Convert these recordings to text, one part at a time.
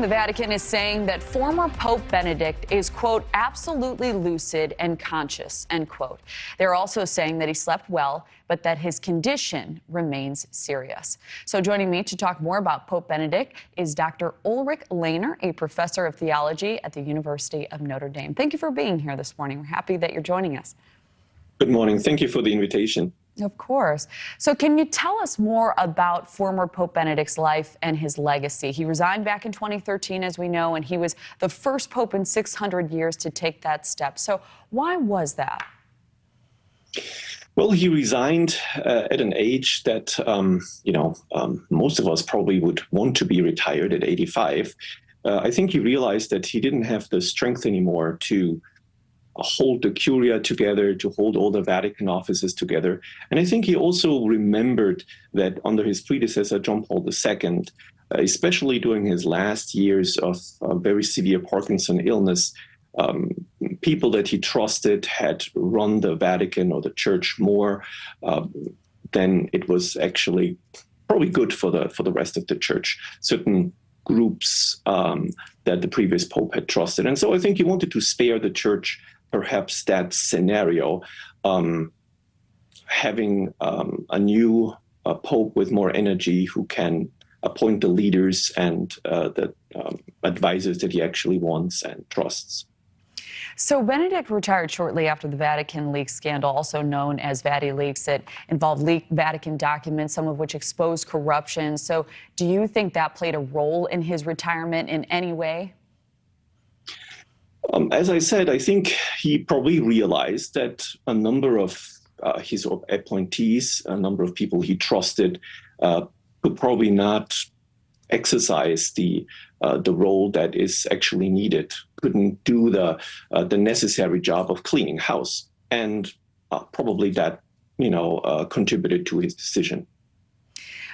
the Vatican is saying that former Pope Benedict is, quote, absolutely lucid and conscious, end quote. They're also saying that he slept well, but that his condition remains serious. So joining me to talk more about Pope Benedict is Dr. Ulrick Layner, a professor of theology at the University of Notre Dame. Thank you for being here this morning. We're happy that you're joining us. Good morning. Thank you for the invitation. Of course. So can you tell us more about former Pope Benedict's life and his legacy? He resigned back in 2013, as we know, and he was the first pope in 600 years to take that step. So why was that? Well, he resigned at an age that, most of us probably would want to be retired at 85. I think he realized that he didn't have the strength anymore to hold the Curia together, to hold all the Vatican offices together. And I think he also remembered that under his predecessor, John Paul II, especially during his last years of very severe Parkinson illness, people that he trusted had run the Vatican or the Church more than it was actually probably good for the rest of the Church. Certain groups that the previous Pope had trusted. And so I think he wanted to spare the Church perhaps that scenario, having a new Pope with more energy who can appoint the leaders and the advisors that he actually wants and trusts. So Benedict retired shortly after the Vatican leaks scandal, also known as Vatileaks. It involved leaked Vatican documents, some of which exposed corruption. So do you think that played a role in his retirement in any way? As I said, I think he probably realized that a number of his appointees, a number of people he trusted, could probably not exercise the role that is actually needed, couldn't do the necessary job of cleaning house, and probably that contributed to his decision.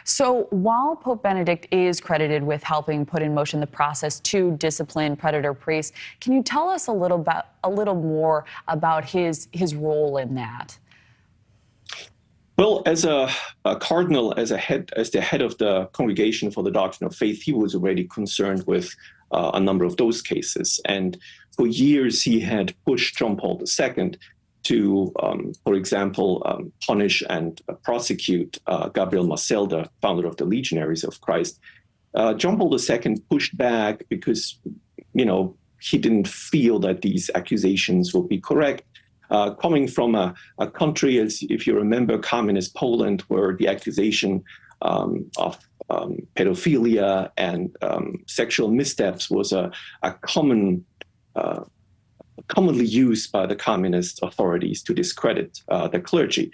So while Pope Benedict is credited with helping put in motion the process to discipline predator priests, can you tell us a little more about his role in that? Well, as a cardinal, as the head of the Congregation for the Doctrine of Faith, he was already concerned with a number of those cases. And for years, he had pushed John Paul II to, for example, punish and prosecute Gabriel Marcel, the founder of the Legionaries of Christ. John Paul II pushed back because, he didn't feel that these accusations would be correct. Coming from a country, as if you remember, communist Poland, where the accusation of pedophilia and sexual missteps was a commonly used by the communist authorities to discredit the clergy.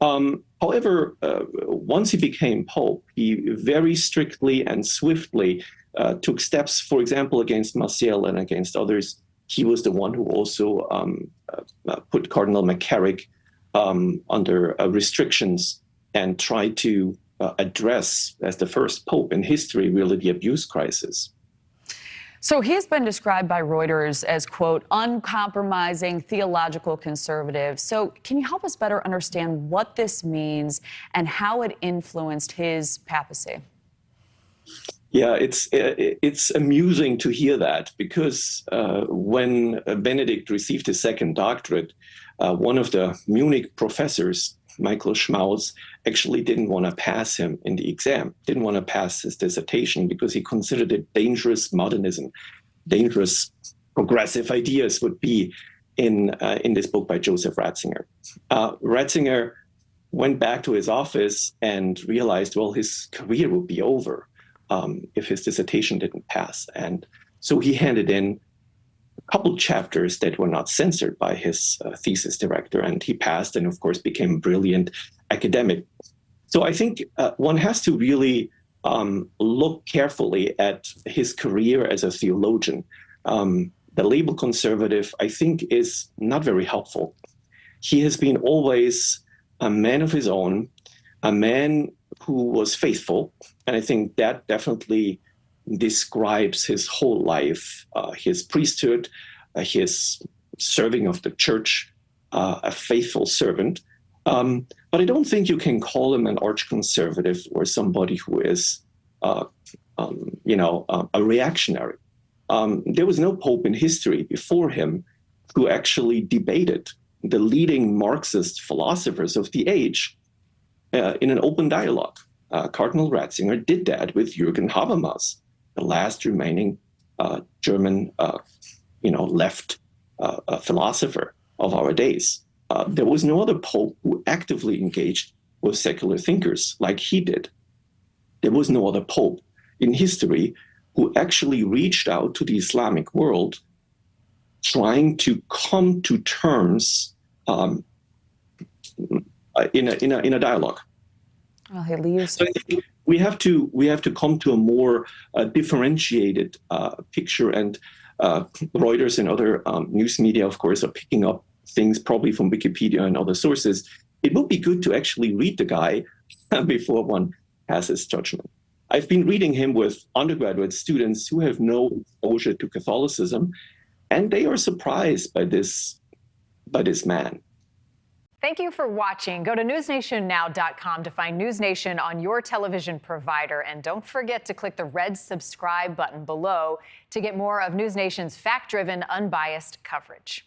However, once he became Pope, he very strictly and swiftly took steps, for example, against Marcial and against others. He was the one who also put Cardinal McCarrick under restrictions and tried to address, as the first Pope in history, really the abuse crisis. So he's been described by Reuters as, quote, uncompromising theological conservative. So can you help us better understand what this means and how it influenced his papacy? Yeah, it's amusing to hear that, because when Benedict received his second doctorate, one of the Munich professors, Michael Schmaus, actually didn't want to pass him in the exam, didn't want to pass his dissertation because he considered it dangerous modernism, dangerous progressive ideas would be in this book by Joseph Ratzinger. Ratzinger went back to his office and realized, well, his career would be over if his dissertation didn't pass. And so he handed in a couple chapters that were not censored by his thesis director, and he passed and, of course, became a brilliant academic. So I think one has to really look carefully at his career as a theologian. The label conservative, I think, is not very helpful. He has been always a man of his own, a man who was faithful. And I think that definitely describes his whole life, his priesthood, his serving of the Church, a faithful servant. But I don't think you can call him an arch-conservative or somebody who is a reactionary. There was no pope in history before him who actually debated the leading Marxist philosophers of the age in an open dialogue. Cardinal Ratzinger did that with Jürgen Habermas, the last remaining German, left philosopher of our days. There was no other pope who actively engaged with secular thinkers like he did. There was no other pope in history who actually reached out to the Islamic world trying to come to terms in a dialogue. Well, he leaves. So I think we have to come to a more differentiated picture, and Reuters and other news media, of course, are picking up things probably from Wikipedia and other sources. It would be good to actually read the guy before one has his judgment. I've been reading him with undergraduate students who have no exposure to Catholicism, and they are surprised by this man. Thank you for watching. Go to newsnationnow.com to find NewsNation on your television provider. And don't forget to click the red subscribe button below to get more of NewsNation's fact-driven, unbiased coverage.